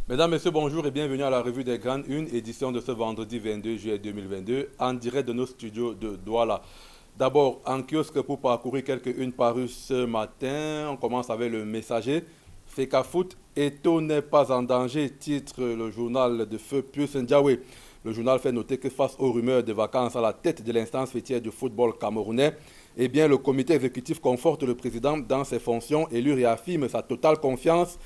Mesdames, Messieurs, bonjour et bienvenue à la revue des Grandes Unes, édition de ce vendredi 22 juillet 2022, en direct de nos studios de Douala. D'abord, en kiosque pour parcourir quelques unes parues ce matin. On commence avec le Messager. Feka Foot, Eto n'est pas en danger, titre le journal de feu Pius Ndiawe. Le journal fait noter que face aux rumeurs de vacances à la tête de l'instance fêtière du football camerounais, eh bien, le comité exécutif conforte le président dans ses fonctions et lui réaffirme sa totale confiance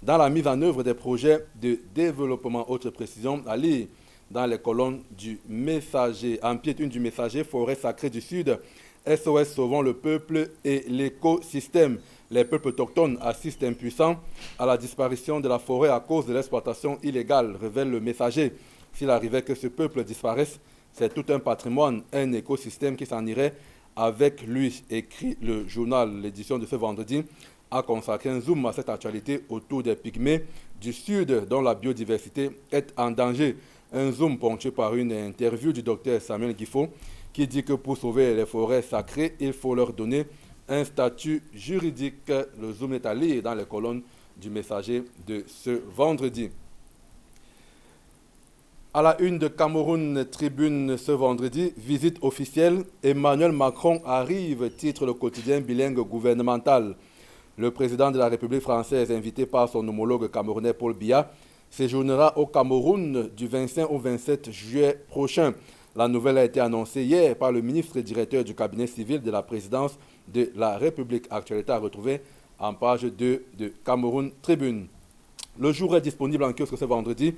dans la mise en œuvre des projets de développement. Autre précision à lire dans les colonnes du Messager. En pied une du Messager, forêt sacrée du Sud, SOS sauvons le peuple et l'écosystème. Les peuples autochtones assistent impuissants à la disparition de la forêt à cause de l'exploitation illégale, révèle le Messager. S'il arrivait que ce peuple disparaisse, c'est tout un patrimoine, un écosystème qui s'en irait avec lui, écrit le journal. L'édition de ce vendredi a consacré un zoom à cette actualité autour des pygmées du Sud dont la biodiversité est en danger. Un zoom ponctué par une interview du docteur Samuel Guifo qui dit que pour sauver les forêts sacrées, il faut leur donner un statut juridique. Le zoom est à lire dans les colonnes du Messager de ce vendredi. À la une de Cameroun Tribune ce vendredi, visite officielle, Emmanuel Macron arrive, titre le quotidien bilingue gouvernemental. Le président de la République française, invité par son homologue camerounais Paul Biya, séjournera au Cameroun du 25 au 27 juillet prochain. La nouvelle a été annoncée hier par le ministre et directeur du cabinet civil de la présidence de la République. Actualité à retrouver en page 2 de Cameroun Tribune. Le jour est disponible en kiosque ce vendredi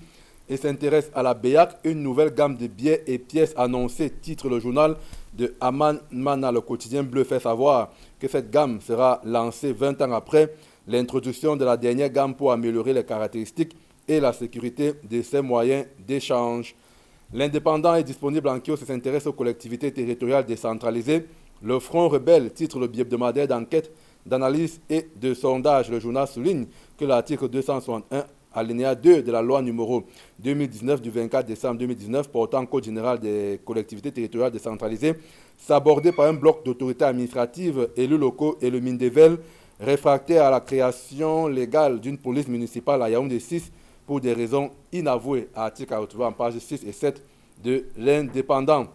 et s'intéresse à la BEAC, une nouvelle gamme de billets et pièces annoncées, titre le journal de Aman Mana. Le quotidien bleu fait savoir que cette gamme sera lancée 20 ans après l'introduction de la dernière gamme pour améliorer les caractéristiques et la sécurité de ses moyens d'échange. L'Indépendant est disponible en kiosque et s'intéresse aux collectivités territoriales décentralisées. Le Front rebelle, titre le hebdomadaire d'enquête, d'analyse et de sondage. Le journal souligne que l'article 261 alinéa 2 de la loi numéro 2019 du 24 décembre 2019 portant Code général des collectivités territoriales décentralisées s'abordait par un bloc d'autorités administratives, élus locaux et le Mindevel, réfractaires à la création légale d'une police municipale à Yaoundé 6 pour des raisons inavouées. Article à retrouver en page 6 et 7 de l'Indépendant.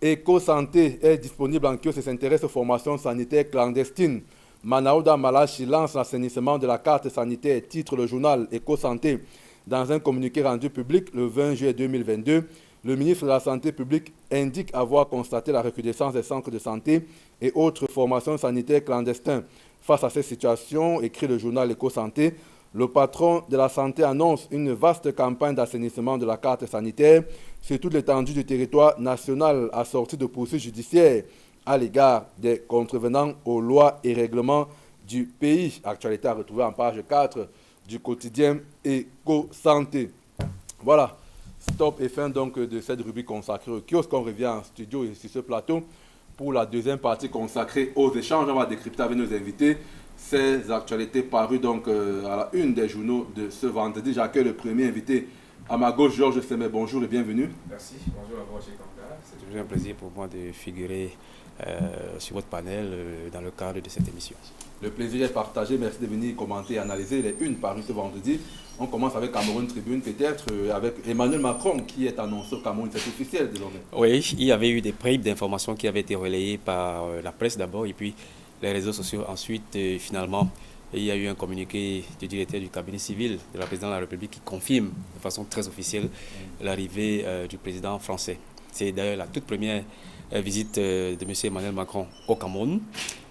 Éco-santé est disponible en kiosque et s'intéresse aux formations sanitaires clandestines. Manaouda Malachi lance l'assainissement de la carte sanitaire, titre le journal Éco-Santé. Dans un communiqué rendu public le 20 juillet 2022, le ministre de la Santé publique indique avoir constaté la recrudescence des centres de santé et autres formations sanitaires clandestins. Face à cette situation, écrit le journal Éco-Santé, le patron de la santé annonce une vaste campagne d'assainissement de la carte sanitaire sur toute l'étendue du territoire national assortie de poursuites judiciaires à l'égard des contrevenants aux lois et règlements du pays. Actualité à retrouver en page 4 du quotidien Éco-Santé. Voilà, stop et fin donc de cette rubrique consacrée au kiosque. On revient en studio et sur ce plateau pour la deuxième partie consacrée aux échanges. On va décrypter avec nos invités ces actualités parues donc à la une des journaux de ce vendredi. J'accueille le premier invité à ma gauche, Georges Semé. Bonjour et bienvenue. Merci, bonjour à vous, Roger Kanga. C'est toujours un plaisir pour moi de figurer sur votre panel dans le cadre de cette émission. Le plaisir est partagé. Merci de venir commenter et analyser les unes parues ce vendredi. On commence avec Cameroun Tribune, peut-être avec Emmanuel Macron qui est annoncé au Cameroun. C'est officiel désormais. Oui, il y avait eu des bribes d'informations qui avaient été relayées par la presse d'abord et puis les réseaux sociaux ensuite. Finalement, il y a eu un communiqué du directeur du cabinet civil de la présidente de la République qui confirme de façon très officielle l'arrivée du président français. C'est d'ailleurs la toute première visite de M. Emmanuel Macron au Cameroun.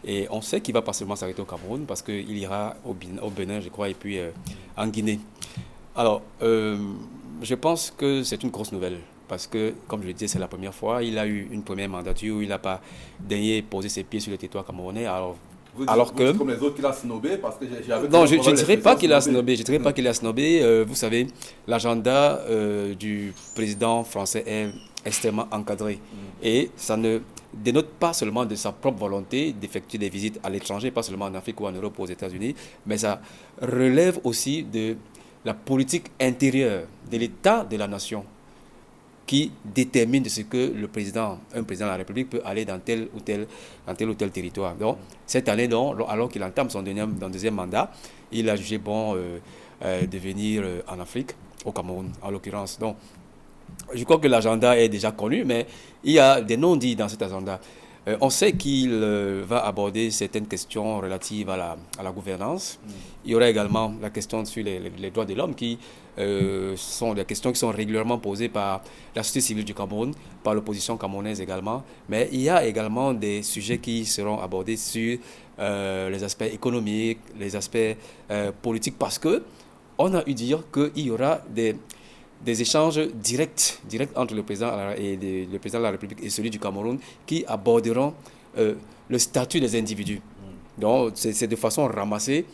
Et on sait qu'il va pas seulement s'arrêter au Cameroun parce qu'il ira au Bénin, je crois, et puis en Guinée. Alors, je pense que c'est une grosse nouvelle parce que, comme je le disais, c'est la première fois. Il a eu une première mandature où il n'a pas daigné poser ses pieds sur le territoire camerounais. Alors que comme les autres qu'il a snobé parce que non, je ne dirais pas qu'il a snobé. Je dirais pas qu'il a snobé. Vous savez, l'agenda du président français est extrêmement encadré et ça ne dénote pas seulement de sa propre volonté d'effectuer des visites à l'étranger, pas seulement en Afrique ou en Europe ou aux États-Unis, mais ça relève aussi de la politique intérieure de l'État de la nation qui détermine de ce que un président de la République peut aller dans tel ou tel territoire. Donc, cette année, alors qu'il entame son deuxième mandat, il a jugé bon de venir en Afrique, au Cameroun en l'occurrence. Donc, je crois que l'agenda est déjà connu, mais il y a des non-dits dans cet agenda. On sait qu'il va aborder certaines questions relatives à la gouvernance. Il y aura également la question sur les droits de l'homme qui sont des questions qui sont régulièrement posées par la société civile du Cameroun, par l'opposition camerounaise également. Mais il y a également des sujets qui seront abordés sur les aspects économiques, les aspects politiques, parce qu'on a eu dire qu'il y aura des échanges directs entre le président le président de la République et celui du Cameroun qui aborderont le statut des individus. Donc, c'est de façon ramassée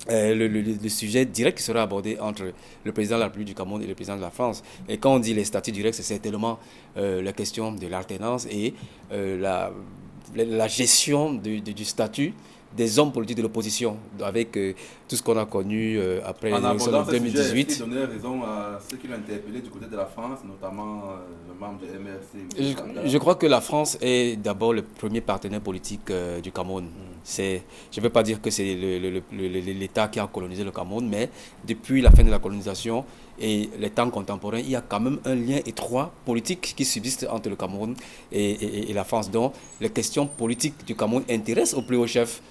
le sujet direct qui sera abordé entre le président de la République du Cameroun et le président de la France. Et quand on dit les statuts directs, c'est certainement la question de l'alternance et la gestion du statut des hommes politiques de l'opposition, avec tout ce qu'on a connu après l'élection de 2018. Est-ce qu'il donnait raison à ceux qui l'ont interpellé du côté de la France, notamment le membre du MRC? Je crois que la France est d'abord le premier partenaire politique du Cameroun. Je ne veux pas dire que c'est l'État qui a colonisé le Cameroun, mais depuis la fin de la colonisation et les temps contemporains, il y a quand même un lien étroit politique qui subsiste entre le Cameroun et la France. Donc, les questions politiques du Cameroun intéressent au plus haut chef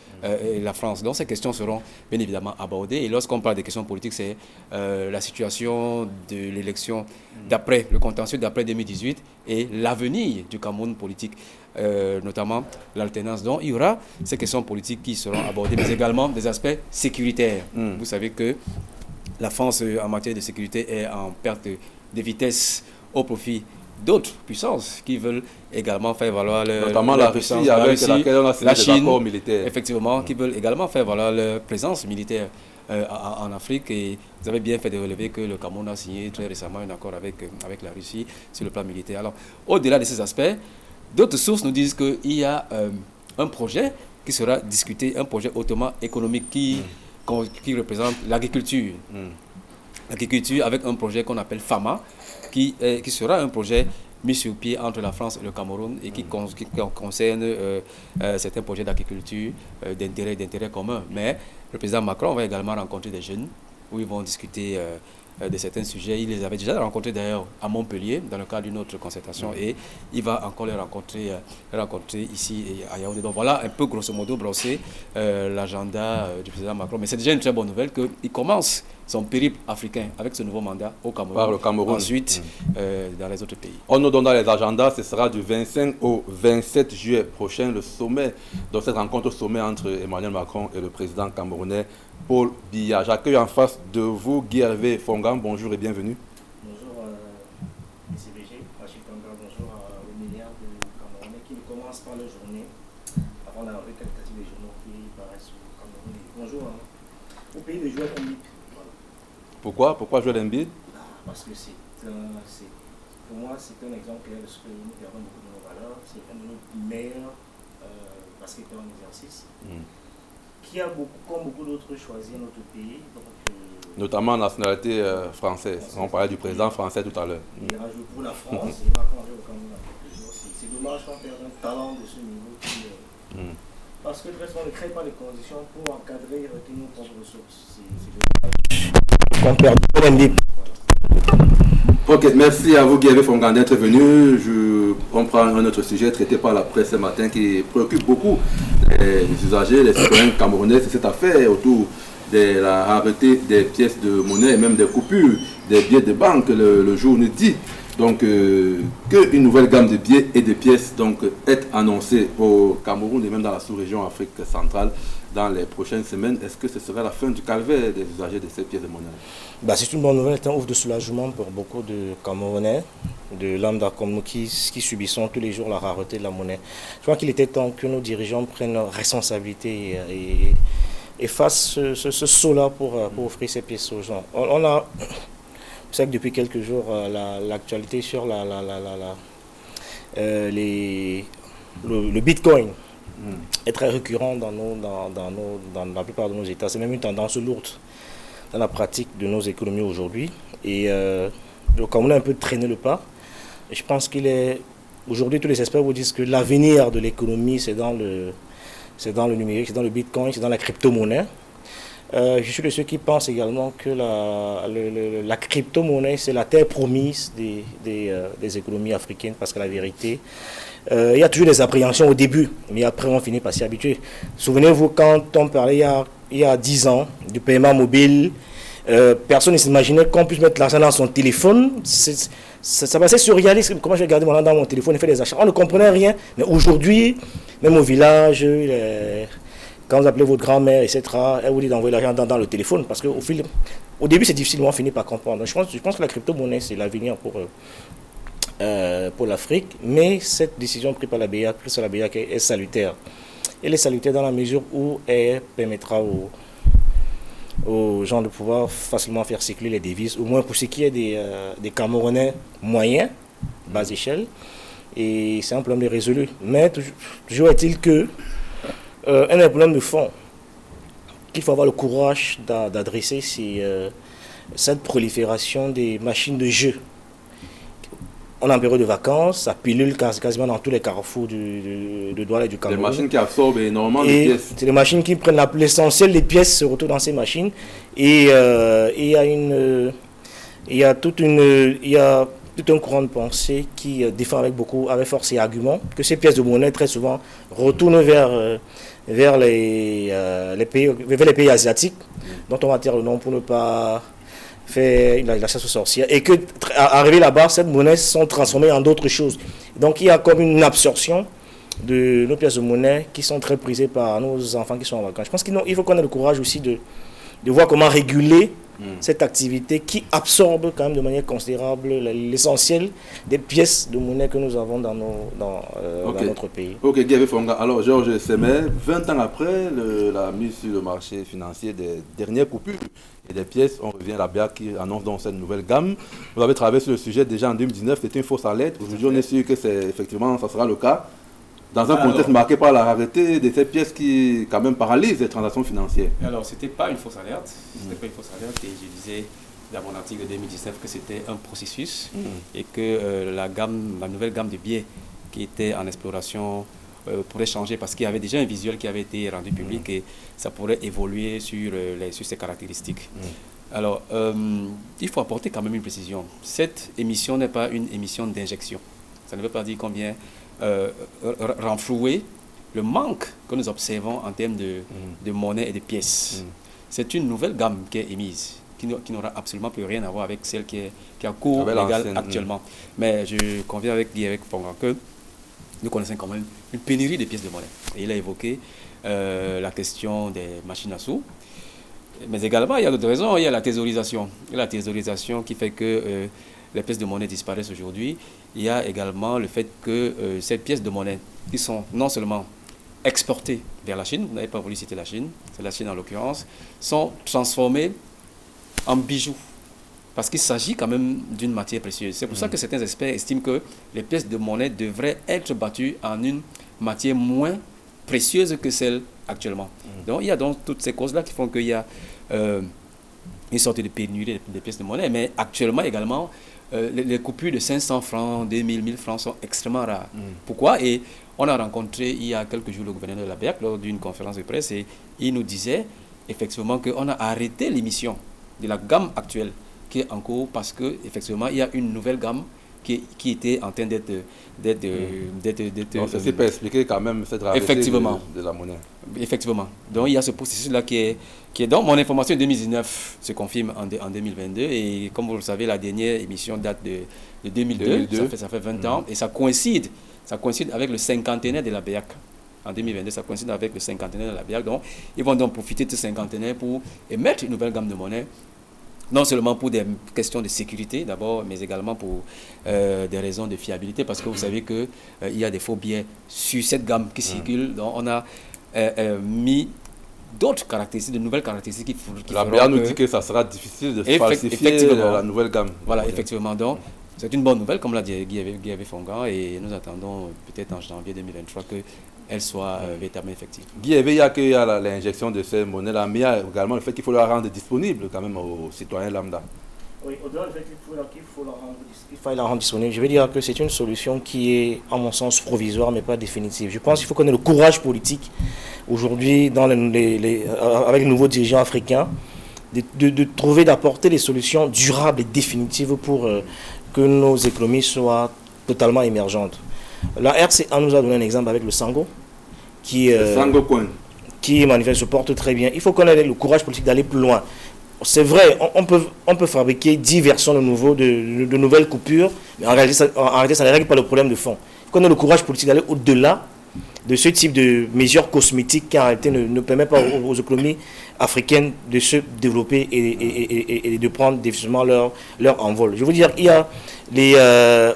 la France. Donc, ces questions seront bien évidemment abordées. Et lorsqu'on parle des questions politiques, c'est la situation de l'élection d'après, le contentieux d'après 2018 et l'avenir du Cameroun politique, notamment l'alternance. Donc, il y aura ces questions politiques qui seront abordées, mais également des aspects sécuritaires. Vous savez que la France, en matière de sécurité, est en perte de vitesse au profit d'autres puissances qui veulent également faire valoir leur notamment la Russie, avec laquelle on a signé des accords militaires. Effectivement, qui veulent également faire valoir leur présence militaire en Afrique. Et vous avez bien fait de relever que le Cameroun a signé très récemment un accord avec la Russie sur le plan militaire. Alors, au-delà de ces aspects, d'autres sources nous disent qu'il y a un projet qui sera discuté, un projet hautement économique qui représente l'agriculture. L'agriculture avec un projet qu'on appelle FAMA, qui sera un projet mis sur pied entre la France et le Cameroun et qui concerne certains projets d'agriculture d'intérêt commun. Mais le président Macron va également rencontrer des jeunes où ils vont discuter de certains sujets. Il les avait déjà rencontrés d'ailleurs à Montpellier dans le cadre d'une autre concertation et il va encore les rencontrer ici et à Yaoundé. Donc voilà un peu grosso modo brosser l'agenda du président Macron. Mais c'est déjà une très bonne nouvelle qu'il commence son périple africain avec ce nouveau mandat au Cameroun. Par le Cameroun. Ensuite, dans les autres pays. On nous donne dans les agendas, ce sera du 25 au 27 juillet prochain, le sommet, donc cette rencontre au sommet entre Emmanuel Macron et le président camerounais Paul Biya. J'accueille en face de vous Guy-Hervé Fongan, bonjour et bienvenue. Bonjour ICBG, Rachid Kanga, bonjour aux milliards de Camerounais qui commencent par leur journée avant la récapitulative des journaux qui paraissent au Cameroun. Bonjour au pays de Joël Embiid. Pourquoi Joël Embiid? Parce que pour moi c'est un exemple clair de ce que nous gardons beaucoup de nos valeurs. C'est un de nos meilleurs basketteurs en exercice. Qui a comme beaucoup d'autres choisi notre pays. Donc, notamment nationalité française. On parlait du président français tout à l'heure. Il a joué pour la France, il va changer au Cameroun dans quelques jours. C'est dommage qu'on perde un talent de ce niveau. Parce que de toute façon, on ne crée pas les conditions pour encadrer et retenir nos propres ressources. C'est dommage qu'on perde un dip. Ok, merci à vous Guy-Hervé Fongan d'être venu. On prend un autre sujet traité par la presse ce matin qui préoccupe beaucoup les usagers, les citoyens camerounais. C'est cette affaire autour de la rareté des pièces de monnaie et même des coupures des billets de banque. Le jour nous dit donc qu'une nouvelle gamme de billets et de pièces donc est annoncée au Cameroun et même dans la sous-région Afrique centrale dans les prochaines semaines. Est-ce que ce serait la fin du calvaire des usagers de ces pièces de monnaie? C'est une bonne nouvelle, c'est un ouf de soulagement pour beaucoup de Camerounais, de lambda comme nous qui subissons tous les jours la rareté de la monnaie. Je crois qu'il était temps que nos dirigeants prennent leurs responsabilités et fassent ce saut-là pour offrir ces pièces aux gens. On a, vous savez que depuis quelques jours, l'actualité sur le Bitcoin est très récurrent dans la plupart de nos États. C'est même une tendance lourde dans la pratique de nos économies aujourd'hui. Et le Cameroun a un peu traîné le pas. Et je pense qu'il est... Aujourd'hui, tous les experts vous disent que l'avenir de l'économie, c'est dans le numérique, c'est dans le Bitcoin, c'est dans la crypto-monnaie. Je suis de ceux qui pensent également que la crypto-monnaie, c'est la terre promise des économies africaines, parce que la vérité, il y a toujours des appréhensions au début, mais après on finit par s'y habituer. Souvenez-vous, quand on parlait il y a 10 ans du paiement mobile, personne ne s'imaginait qu'on puisse mettre l'argent dans son téléphone. Ça passait surréaliste. Comment je vais garder mon argent dans mon téléphone et faire des achats? On ne comprenait rien. Mais aujourd'hui, même au village, quand vous appelez votre grand-mère, etc., elle vous dit d'envoyer l'argent dans le téléphone. Parce qu'au début, c'est difficile, mais on finit par comprendre. Donc, je pense que la crypto-monnaie, c'est l'avenir pour l'Afrique. Mais cette décision prise par la BIAC est salutaire. Elle est salutaire dans la mesure où elle permettra aux gens de pouvoir facilement faire circuler les devises, au moins pour ce qui est des Camerounais moyens, bas échelle, et c'est un problème résolu. Mais toujours est-il que un problème de fond qu'il faut avoir le courage d'adresser, c'est cette prolifération des machines de jeu. On est en période de vacances, ça pilule quasiment dans tous les carrefours de Douala et du Cameroun. Des machines qui absorbent énormément de pièces. C'est des machines qui prennent l'essentiel des pièces se retrouvent dans ces machines. Et il y a tout un courant de pensée qui défend avec force et argument que ces pièces de monnaie très souvent retournent vers les pays asiatiques, dont on va taire le nom pour ne pas faire la chasse aux sorcières, et que arrivé là-bas, cette monnaie sont transformées en d'autres choses. Donc il y a comme une absorption de nos pièces de monnaie qui sont très prisées par nos enfants qui sont en vacances. Je pense qu'il faut qu'on ait le courage aussi de voir comment réguler cette activité qui absorbe quand même de manière considérable l'essentiel des pièces de monnaie que nous avons dans notre pays. Ok, Guy Fonga. Alors, Georges Semer, 20 ans après la mise sur le marché financier des dernières coupures et des pièces, on revient à la BIAC qui annonce donc cette nouvelle gamme. Vous avez travaillé sur le sujet déjà en 2019, c'était une fausse alerte. Aujourd'hui, on est sûr que effectivement, ça sera le cas. Dans un contexte marqué par la rareté de ces pièces qui, quand même, paralysent les transactions financières. Alors, ce n'était pas une fausse alerte. C'était pas une fausse alerte. Et je disais dans mon article de 2019 que c'était un processus et que la nouvelle gamme de billets qui était en exploration pourrait changer parce qu'il y avait déjà un visuel qui avait été rendu public et ça pourrait évoluer sur ces caractéristiques. Alors, il faut apporter quand même une précision. Cette émission n'est pas une émission d'injection. Ça ne veut pas dire combien renflouer le manque que nous observons en termes de monnaie et de pièces. C'est une nouvelle gamme qui est émise, qui n'aura absolument plus rien à voir avec celle qui est en cours légale actuellement. Mais je conviens avec Guy Fonga que nous connaissons quand même une pénurie de pièces de monnaie. Et il a évoqué la question des machines à sous. Mais également, il y a d'autres raisons. Il y a la thésaurisation. La thésaurisation qui fait que les pièces de monnaie disparaissent aujourd'hui. Il y a également le fait que ces pièces de monnaie qui sont non seulement exportées vers la Chine, vous n'avez pas voulu citer la Chine, c'est la Chine en l'occurrence, sont transformées en bijoux. Parce qu'il s'agit quand même d'une matière précieuse. C'est pour ça que certains experts estiment que les pièces de monnaie devraient être battues en une matière moins précieuse que celle actuellement. Donc il y a donc toutes ces causes-là qui font qu'il y a une sorte de pénurie des pièces de monnaie. Mais actuellement également, les coupures de 500 francs, 2000, 1000 francs sont extrêmement rares. Pourquoi? Et on a rencontré il y a quelques jours le gouverneur de la BIAC lors d'une conférence de presse et il nous disait effectivement qu'on a arrêté l'émission de la gamme actuelle qui est en cours parce qu'effectivement il y a une nouvelle gamme qui était en train d'être... Donc ceci peut expliquer quand même cette rareté de la monnaie. Effectivement. Donc il y a ce processus-là qui est donc mon information de 2019 se confirme en 2022 et comme vous le savez, la dernière émission date de 2002. Ça fait 20 ans et ça coïncide avec le cinquantenaire de la BIAC. En 2022, ça coïncide avec le cinquantenaire de la BIAC. Donc ils vont donc profiter de ce cinquantenaire pour émettre une nouvelle gamme de monnaie. Non seulement pour des questions de sécurité d'abord, mais également pour des raisons de fiabilité, parce que vous savez qu'il y a des faux billets sur cette gamme qui circule. Donc on a mis d'autres caractéristiques, de nouvelles caractéristiques qui la BIA nous dit que ça sera difficile de falsifier la nouvelle gamme. Voilà, effectivement. Donc c'est une bonne nouvelle, comme l'a dit Guy Fonga, et nous attendons peut-être en janvier 2023 qu'elle soit véritablement effective. Guy, il y a l'injection de ces monnaies-là, mais il y a également le fait qu'il faut la rendre disponible quand même aux citoyens lambda. Oui, au-delà du fait qu'il faut la rendre disponible, je veux dire que c'est une solution qui est, à mon sens, provisoire, mais pas définitive. Je pense qu'il faut qu'on ait le courage politique, aujourd'hui, avec les nouveaux dirigeants africains, de trouver, d'apporter des solutions durables et définitives pour que nos économies soient totalement émergentes. La RCA nous a donné un exemple avec le Sango, qui se porte très bien. Il faut qu'on ait le courage politique d'aller plus loin. C'est vrai, on peut fabriquer 10 versions de nouvelles coupures, mais en réalité, ça ne règle pas le problème de fond. Il faut qu'on ait le courage politique d'aller au-delà de ce type de mesures cosmétiques qui en réalité ne permettent pas aux économies africaines de se développer et de prendre définitivement leur envol. Je veux dire, il y a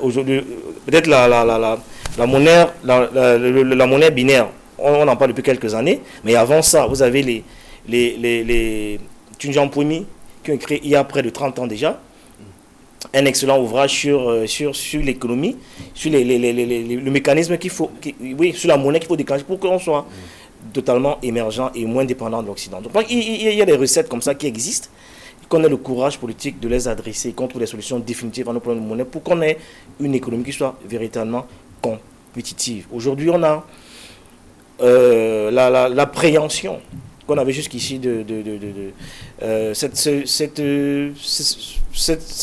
aujourd'hui peut-être la monnaie binaire, on en parle depuis quelques années, mais avant ça, vous avez les Tunjan Poumi qui ont écrit il y a près de 30 ans déjà un excellent ouvrage sur l'économie, sur le mécanisme sur la monnaie qu'il faut déclencher pour qu'on soit totalement émergent et moins dépendant de l'Occident. Donc il y a des recettes comme ça qui existent, qu'on ait le courage politique de les adresser, qu'on trouve des solutions définitives à nos problèmes de monnaie pour qu'on ait une économie qui soit véritablement compétitive. Aujourd'hui, on a l'appréhension qu'on avait jusqu'ici cette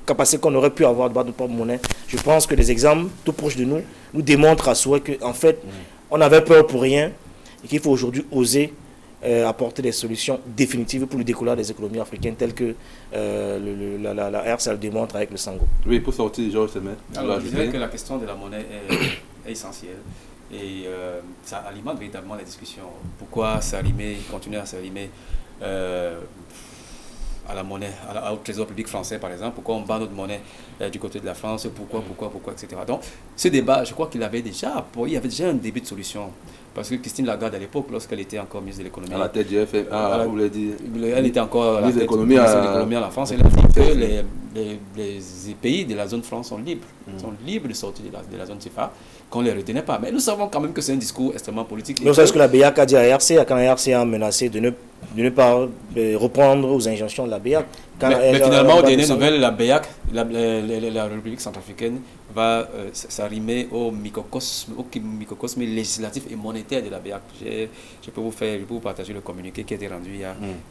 capacité qu'on aurait pu avoir de battre notre propre monnaie. Je pense que les exemples tout proches de nous démontrent à soi qu'en fait, on avait peur pour rien et qu'il faut aujourd'hui oser apporter des solutions définitives pour le décollage des économies africaines telles que la RCA le démontre avec le Sango. Oui, pour sortir, Georges Semer. Alors, je dirais que la question de la monnaie est essentielle. Et ça alimente véritablement la discussion. Pourquoi continuer à s'arrimer à la monnaie, au trésor public français par exemple? Pourquoi on bat notre monnaie du côté de la France? Pourquoi, etc. Donc, ce débat, je crois qu'il y avait déjà un début de solution. Parce que Christine Lagarde, à l'époque, lorsqu'elle était encore ministre de l'économie... À la tête du FMI, vous l'avez dit. Elle était encore à la tête de l'économie à la France. Elle a dit que les pays de la zone franc sont libres. Sont libres de sortir de la zone CFA, qu'on ne les retenait pas. Mais nous savons quand même que c'est un discours extrêmement politique. Nous savons ce que la BIAC a dit à RCA, quand la RCA a menacé de ne pas reprendre aux injonctions de la BIAC. Mais finalement, aux dernières nouvelles, la BIAC, la République centrafricaine, va s'arrimer au microcosme législatif et monétaire de la BIAC. Je peux vous partager le communiqué qui a été rendu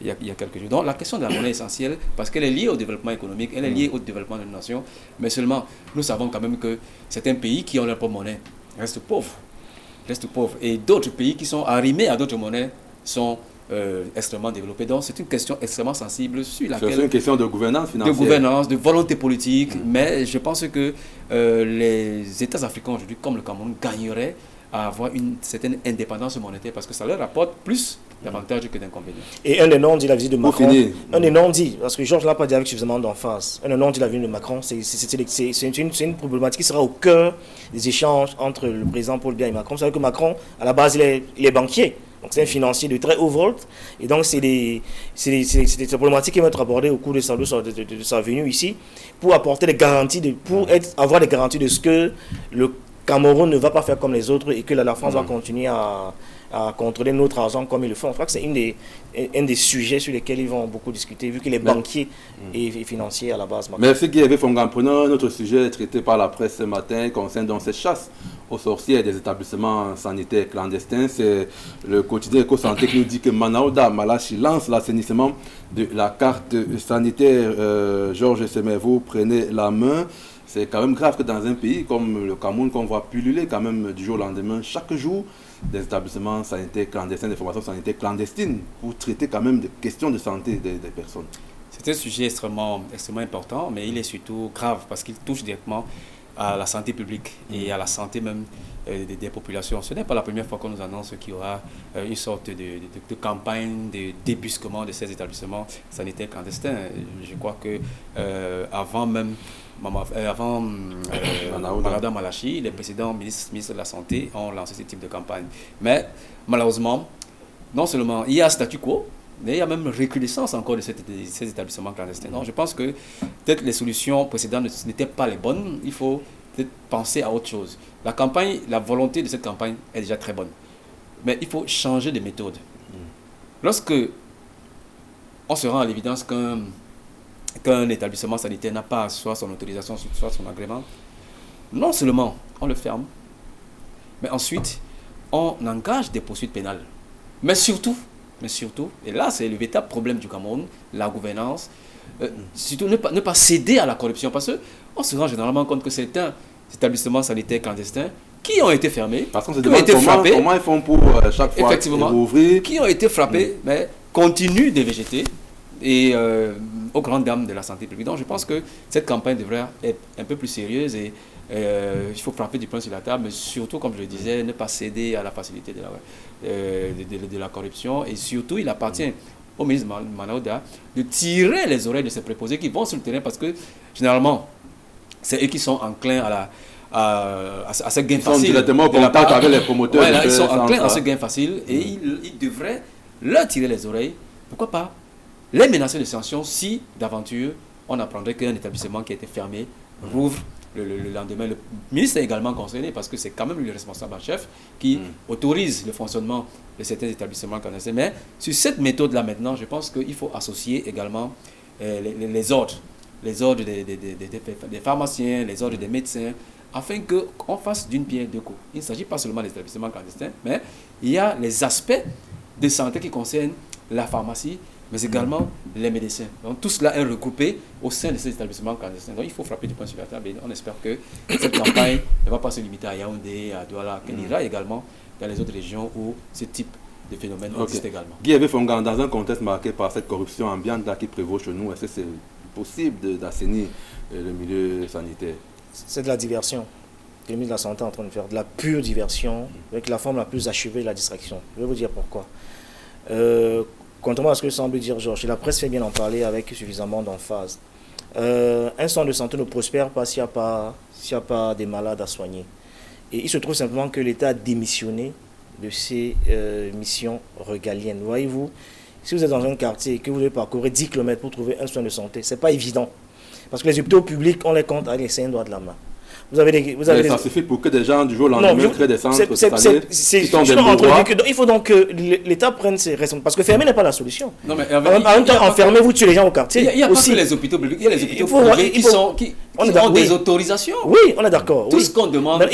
il y a quelques jours. Donc la question de la monnaie est essentielle parce qu'elle est liée au développement économique, elle est liée au développement de la nation, mais seulement nous savons quand même que certains pays qui ont leur propre monnaie restent pauvres. Et d'autres pays qui sont arrimés à d'autres monnaies sont extrêmement développés. Donc c'est une question extrêmement sensible sur laquelle... C'est une question de gouvernance financière. De gouvernance, de volonté politique, mais je pense que les États africains aujourd'hui, comme le Cameroun, gagneraient à avoir une certaine indépendance monétaire parce que ça leur apporte plus d'avantages que d'inconvénients. Et un des non-dits de la visite de Macron, un des non-dits, parce que Georges ne l'a pas dit avec suffisamment d'emphase, un des non-dits de la visite de Macron, c'est une problématique qui sera au cœur des échanges entre le président Paul Biya et Macron. Vous savez que Macron, à la base, il est banquier. Donc c'est un financier de très haut volt. Et donc c'est des problématiques qui vont être abordées au cours de sa venue ici pour apporter des garanties, avoir des garanties de ce que le Cameroun ne va pas faire comme les autres et que la France va continuer à contrôler notre argent comme ils le font. Je crois que c'est un des sujets sur lesquels ils vont beaucoup discuter, vu qu'il est banquier et financier à la base. Merci Guy Fongan. Prenons un autre sujet traité par la presse ce matin concernant donc cette chasse aux sorcières des établissements sanitaires clandestins. C'est le quotidien Eco-Santé qui nous dit que Manaouda Malachi lance l'assainissement de la carte sanitaire. Georges Semer, vous prenez la main. C'est quand même grave que dans un pays comme le Cameroun, qu'on voit pulluler quand même du jour au lendemain, chaque jour, des établissements sanitaires clandestins, des formations sanitaires clandestines, pour traiter quand même des questions de santé des personnes. C'est un sujet extrêmement important, mais il est surtout grave parce qu'il touche directement à la santé publique et à la santé même des populations. Ce n'est pas la première fois qu'on nous annonce qu'il y aura une sorte de campagne de débusquement de ces établissements sanitaires clandestins. Je crois que avant Manaouda Malachi, les précédents ministres de la Santé ont lancé ce type de campagne. Mais malheureusement, non seulement il y a statu quo, mais il y a même recrudescence encore de ces établissements clandestins. Donc je pense que peut-être les solutions précédentes n'étaient pas les bonnes. Il faut peut-être penser à autre chose. La volonté de cette campagne est déjà très bonne. Mais il faut changer de méthode. Lorsque on se rend à l'évidence qu'un qu'un établissement sanitaire n'a pas soit son autorisation, soit son agrément, non seulement on le ferme, mais ensuite on engage des poursuites pénales. Mais surtout, et là c'est le véritable problème du Cameroun, la gouvernance, surtout ne pas céder à la corruption, parce qu'on se rend généralement compte que certains établissements sanitaires clandestins qui ont été fermés, Parce qu'on se qui ont demande été frappés, comment ils font pour chaque fois effectivement, ouvrir. qui ont été frappés, mais continuent de végéter et aux grandes dames de la santé publique. Donc je pense que cette campagne devrait être un peu plus sérieuse et il faut frapper du poing sur la table, mais surtout, comme je le disais, ne pas céder à la facilité de la corruption. Et surtout, il appartient au ministre Manaouda de tirer les oreilles de ces préposés qui vont sur le terrain, parce que généralement, c'est eux qui sont enclins à ce gain facile. Ils sont directement en contact avec les promoteurs. Voilà, ils sont enclins à ce gain facile et ils devraient leur tirer les oreilles. Pourquoi pas les menacer de sanctions si, d'aventure, on apprendrait qu'un établissement qui a été fermé rouvre le lendemain. Le ministre est également concerné parce que c'est quand même lui le responsable en chef qui autorise le fonctionnement de certains établissements clandestins. Mais sur cette méthode-là maintenant, je pense qu'il faut associer également les ordres des pharmaciens, les ordres des médecins, afin qu'on fasse d'une pierre deux coups. Il ne s'agit pas seulement des établissements clandestins, mais il y a les aspects de santé qui concernent la pharmacie, mais également les médecins. Donc tout cela est regroupé au sein de ces établissements clandestins. Donc il faut frapper du poing sur la table et on espère que cette campagne ne va pas se limiter à Yaoundé, à Douala, qu'elle ira également dans les autres régions où ce type de phénomène existe également. Guy Hervé Fongan, dans un contexte marqué par cette corruption ambiante là qui prévaut chez nous, est-ce que c'est possible d'assainir le milieu sanitaire? C'est de la diversion. Le ministre de la Santé est en train de faire de la pure diversion, avec la forme la plus achevée, la distraction. Je vais vous dire pourquoi. Contrairement à ce que semble dire Georges, la presse fait bien en parler avec suffisamment d'emphase. Un centre de santé ne prospère pas s'il n'y a pas des malades à soigner. Et il se trouve simplement que l'État a démissionné de ses missions régaliennes. Voyez-vous, si vous êtes dans un quartier et que vous devez parcourir 10 km pour trouver un soin de santé, ce n'est pas évident. Parce que les hôpitaux publics, on les compte avec les 5 doigts de la main. Ça suffit pour que des gens du jour au lendemain créent des centres hospitaliers qui sont des endroits. Il faut donc que l'État prenne ses responsabilités. Parce que fermer n'est pas la solution. Non, mais en même temps, enfermer, vous tuez les gens au quartier. Il n'y a pas que les hôpitaux publics, il y a les hôpitaux privés qui ont des autorisations. Oui, on est d'accord. Tout ce qu'on demande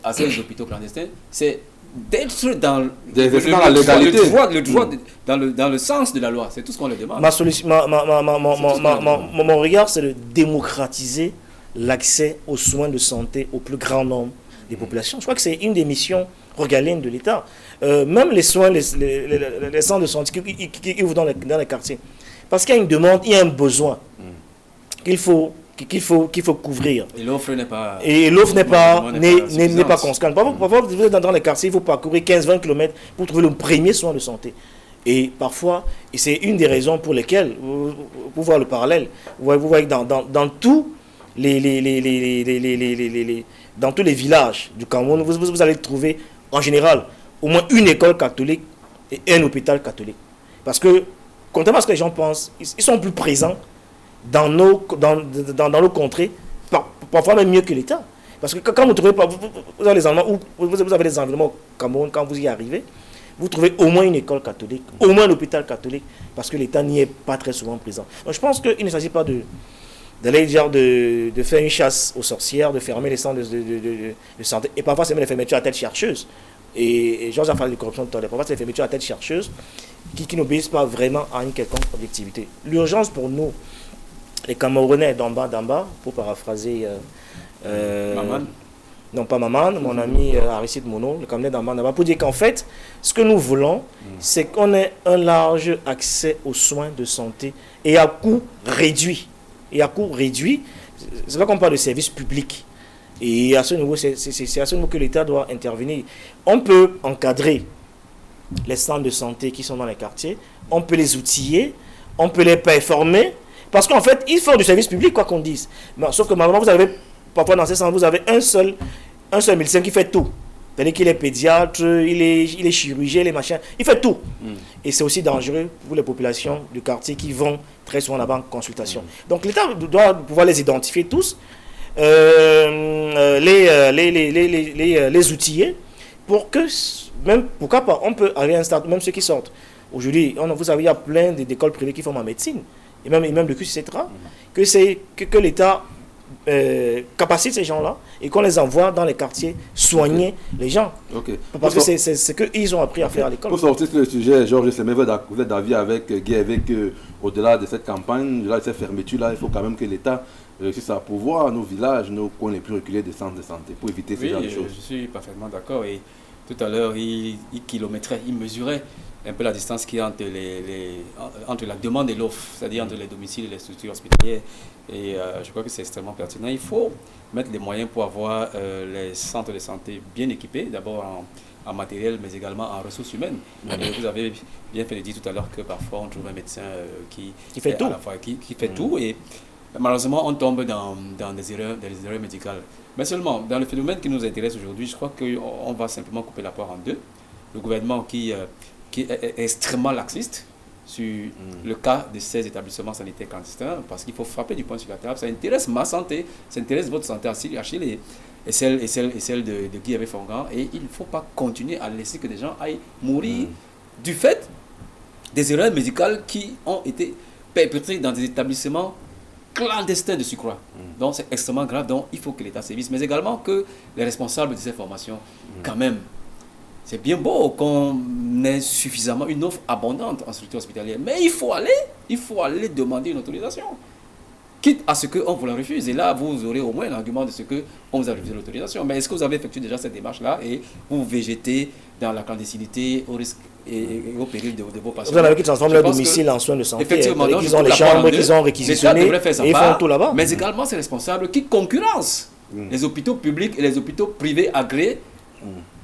à ces hôpitaux clandestins, c'est d'être dans la légalité. Dans le sens de la loi. C'est tout ce qu'on leur demande. Mon regard, c'est de démocratiser l'accès aux soins de santé au plus grand nombre des populations. Je crois que c'est une des missions régaliennes de l'État. Même les soins, les centres de santé qui ouvrent dans les quartiers. Parce qu'il y a une demande, il y a un besoin qu'il faut couvrir. Et l'offre n'est pas... n'est pas conséquente. Parfois, vous êtes dans les quartiers, il faut parcourir 15-20 km pour trouver le premier soin de santé. Et parfois, et c'est une des raisons pour lesquelles, pour voir le parallèle, vous voyez que dans tous les villages du Cameroun, vous allez trouver en général au moins une école catholique et un hôpital catholique. Parce que, contrairement à ce que les gens pensent, ils sont plus présents dans nos contrées, parfois même mieux que l'État. Parce que quand vous trouvez pas, vous avez des environnements au Cameroun, quand vous y arrivez, vous trouvez au moins une école catholique, au moins un hôpital catholique, parce que l'État n'y est pas très souvent présent. Donc je pense qu'il ne s'agit pas d'aller dire de faire une chasse aux sorcières, de fermer les centres de santé, et parfois c'est même les fermetures à tête chercheuse. Et Georges a parlé de corruption tout à l'heure, parfois c'est les fermetures à tête chercheuse qui n'obéissent pas vraiment à une quelconque objectivité. L'urgence pour nous, les Camerounais d'en bas, pour paraphraser Maman. Non pas Maman, mon ami Aristide Mono, le Camerounais d'en bas, pour dire qu'en fait, ce que nous voulons, c'est qu'on ait un large accès aux soins de santé et à coût réduit. Et à coût réduit, c'est là qu'on parle de services publics. Et à ce niveau, c'est à ce niveau que l'État doit intervenir. On peut encadrer les centres de santé qui sont dans les quartiers, on peut les outiller, on peut les performer, parce qu'en fait, ils font du service public, quoi qu'on dise. Mais, sauf que malheureusement, vous avez, parfois dans ces centres, vous avez un seul médecin qui fait tout. C'est-à-dire qu'il est pédiatre, il est chirurgien, les machins, il fait tout. Et c'est aussi dangereux pour les populations du quartier qui vont très souvent là-bas en consultation. Donc l'État doit pouvoir les identifier tous, les outiller, pour que, même, pourquoi pas, on peut aller à un stade, même ceux qui sortent. Aujourd'hui, vous savez, il y a plein d'écoles privées qui forment en médecine. et même le CUS, etc., que l'État capacite ces gens-là et qu'on les envoie dans les quartiers soigner les gens. Parce que c'est ce qu'ils ont appris à faire à l'école. Pour sortir sur le sujet, Georges Semé, vous êtes d'avis avec Guy avec au-delà de cette campagne, au-delà de cette fermeture-là, il faut quand même que l'État réussisse à pourvoir nos villages, nos coins les plus reculés des centres de santé pour éviter ce genre de choses. Je suis parfaitement d'accord. Et tout à l'heure, il kilométrait, il mesurait un peu la distance qu'il y a entre la demande et l'offre, c'est-à-dire entre les domiciles et les structures hospitalières. Et je crois que c'est extrêmement pertinent. Il faut mettre les moyens pour avoir les centres de santé bien équipés, d'abord en matériel, mais également en ressources humaines. Et vous avez bien fait de dire tout à l'heure que parfois on trouve un médecin qui fait tout. Qui fait tout. Et malheureusement, on tombe dans des erreurs médicales. Mais seulement, dans le phénomène qui nous intéresse aujourd'hui, je crois qu'on va simplement couper la poire en deux. Le gouvernement qui est extrêmement laxiste sur le cas de ces établissements sanitaires clandestins, parce qu'il faut frapper du poing sur la table. Ça intéresse ma santé, ça intéresse votre santé, Achille, et celle de Guy Hervé Fongan. Et il ne faut pas continuer à laisser que des gens aillent mourir du fait des erreurs médicales qui ont été perpétrées dans des établissements clandestins de surcroît. Donc c'est extrêmement grave, donc il faut que l'État sévisse, mais également que les responsables de ces formations, quand même, c'est bien beau qu'on ait suffisamment une offre abondante en structure hospitalière, mais il faut aller demander une autorisation, quitte à ce qu'on vous la refuse. Et là, vous aurez au moins l'argument de ce qu'on vous a refusé l'autorisation. Mais est-ce que vous avez effectué déjà cette démarche-là et vous végétez dans la clandestinité au risque et au péril de vos patients? Vous en avez qui transforment leur domicile en soins de santé. Effectivement, ils ont les chambres qu'ils ont réquisitionnées et ils font tout là-bas. Mais également, ces responsables qui concurrencent les hôpitaux publics et les hôpitaux privés agréés,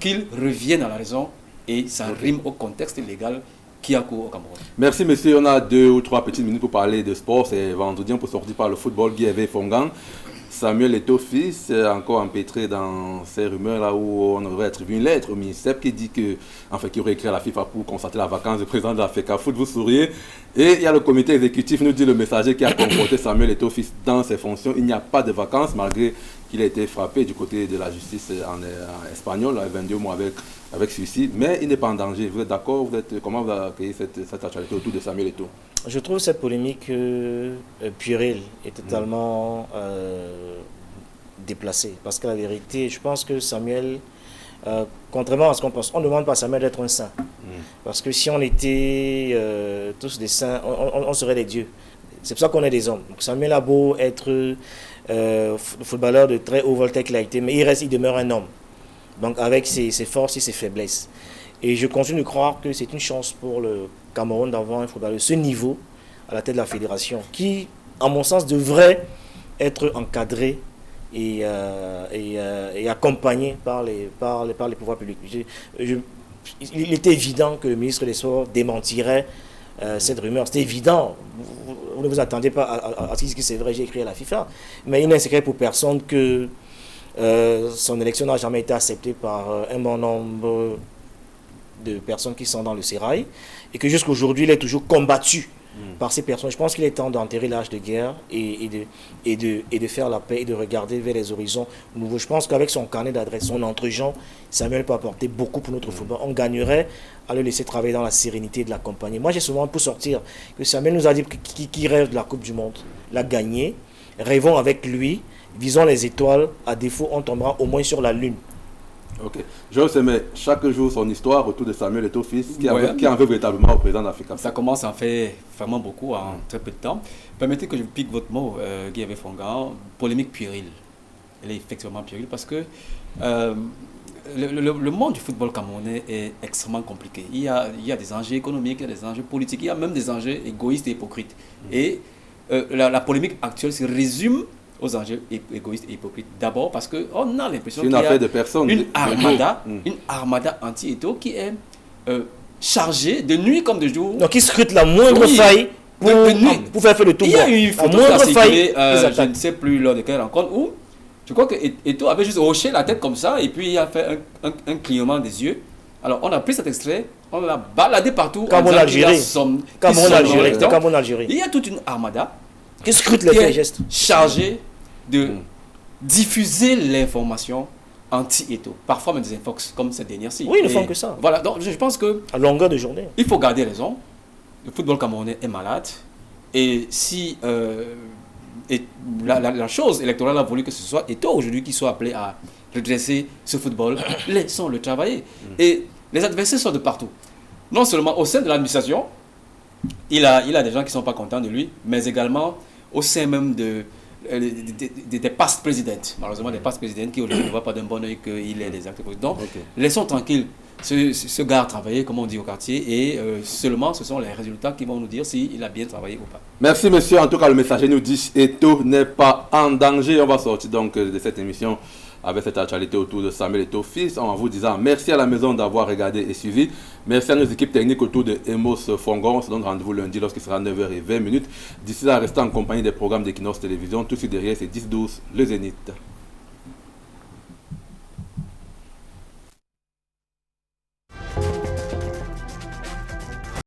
qu'ils reviennent à la raison, et ça rime au contexte légal qui a cours au Cameroun. Merci monsieur, on a 2 ou 3 petites minutes pour parler de sport. C'est vendredi, on peut sortir par le football. Guy Hervé Fongan, Samuel Eto'o fils, encore empêtré dans ces rumeurs là où on aurait attribué une lettre au ministère qui dit que, enfin, qui aurait écrit à la FIFA pour constater la vacance du président de la FECAFOOT. Vous souriez. Et il y a le comité exécutif, nous dit le messager, qui a comporté Samuel Eto'o fils dans ses fonctions. Il n'y a pas de vacances malgré qu'il a été frappé du côté de la justice en espagnol, à 22 mois avec suicide, mais il n'est pas en danger. Vous êtes d'accord? Comment vous accueillez cette actualité autour de Samuel Eto'o? Je trouve cette polémique puérile et totalement déplacée. Parce que la vérité, je pense que Samuel, contrairement à ce qu'on pense, on ne demande pas à Samuel d'être un saint. Parce que si on était tous des saints, on serait des dieux. C'est pour ça qu'on est des hommes. Donc Samuel a beau être footballeur de très haut voltaire qu'il a été, mais il demeure un homme. Donc avec ses forces et ses faiblesses. Et je continue de croire que c'est une chance pour le Cameroun d'avoir un footballeur de ce niveau à la tête de la fédération, qui, à mon sens, devrait être encadré et accompagné par les pouvoirs publics. Il était évident que le ministre des Sports démentirait cette rumeur. C'était évident. Vous ne vous attendez pas à ce que c'est vrai, j'ai écrit à la FIFA. Mais il n'est secret pour personne que son élection n'a jamais été acceptée par un bon nombre de personnes qui sont dans le sérail et que jusqu'à aujourd'hui il est toujours combattu par ces personnes. Je pense qu'il est temps d'enterrer l'âge de guerre et de faire la paix et de regarder vers les horizons nouveaux. Je pense qu'avec son carnet d'adresse, son entre-gens, Samuel peut apporter beaucoup pour notre football. On gagnerait à le laisser travailler dans la sérénité de la compagnie. Moi j'ai souvent pour sortir que Samuel nous a dit qu'il rêve de la Coupe du Monde, la gagner. Rêvons avec lui, visons les étoiles, à défaut on tombera au moins sur la lune. Ok. Je sais, mais chaque jour son histoire autour de Samuel Eto'o fils qui en veut véritablement au président d'Africa. Ça commence à en faire vraiment beaucoup en très peu de temps. Permettez que je pique votre mot, Guy Hervé Fongan, polémique puérile. Elle est effectivement puérile parce que le monde du football camerounais est extrêmement compliqué. Il y a des enjeux économiques, il y a des enjeux politiques, il y a même des enjeux égoïstes et hypocrites. Et la polémique actuelle se résume aux enjeux égoïstes et hypocrites. D'abord parce qu'on a l'impression qu'il y a une armada anti-Eto'o qui est chargée de nuit comme de jour. Donc ils scrutent la moindre faille pour faire le tout. Il y a eu une photo qui a circulé, je ne sais plus lors de quelle rencontre, où je crois que Eto'o avait juste hoché la tête comme ça et puis il a fait un clignement des yeux. Alors on a pris cet extrait, on l'a baladé partout. Cameroun-Algérie. Il y a toute une armada qui scrute les faits et gestes, chargée de diffuser l'information anti-Eto'o, parfois même des infox comme cette dernière-ci. Oui, ils ne font que ça. Voilà, donc je pense que à longueur de journée, il faut garder raison. Le football camerounais est malade Et si la chose électorale a voulu que ce soit Eto'o aujourd'hui qui soit appelé à redresser ce football, laissons-le travailler. Et les adversaires sont de partout. Non seulement au sein de l'administration, il a des gens qui ne sont pas contents de lui, mais également au sein même des past présidentes. Malheureusement, des past présidentes qui aujourd'hui ne voient pas d'un bon oeil qu'il ait des actes politiques. Donc, laissons tranquille ce gars travailler, comme on dit au quartier, et seulement ce sont les résultats qui vont nous dire s'il a bien travaillé ou pas. Merci monsieur, en tout cas le messager nous dit Eto'o n'est pas en danger. On va sortir donc de cette émission avec cette actualité autour de Samuel Eto'o fils, en vous disant merci à la maison d'avoir regardé et suivi. Merci à nos équipes techniques autour de Emos Fongon. On se donne rendez-vous lundi lorsqu'il sera 9h20. D'ici là, restez en compagnie des programmes d'Equinox Télévision. Tout de suite derrière, c'est 10-12, le Zénith.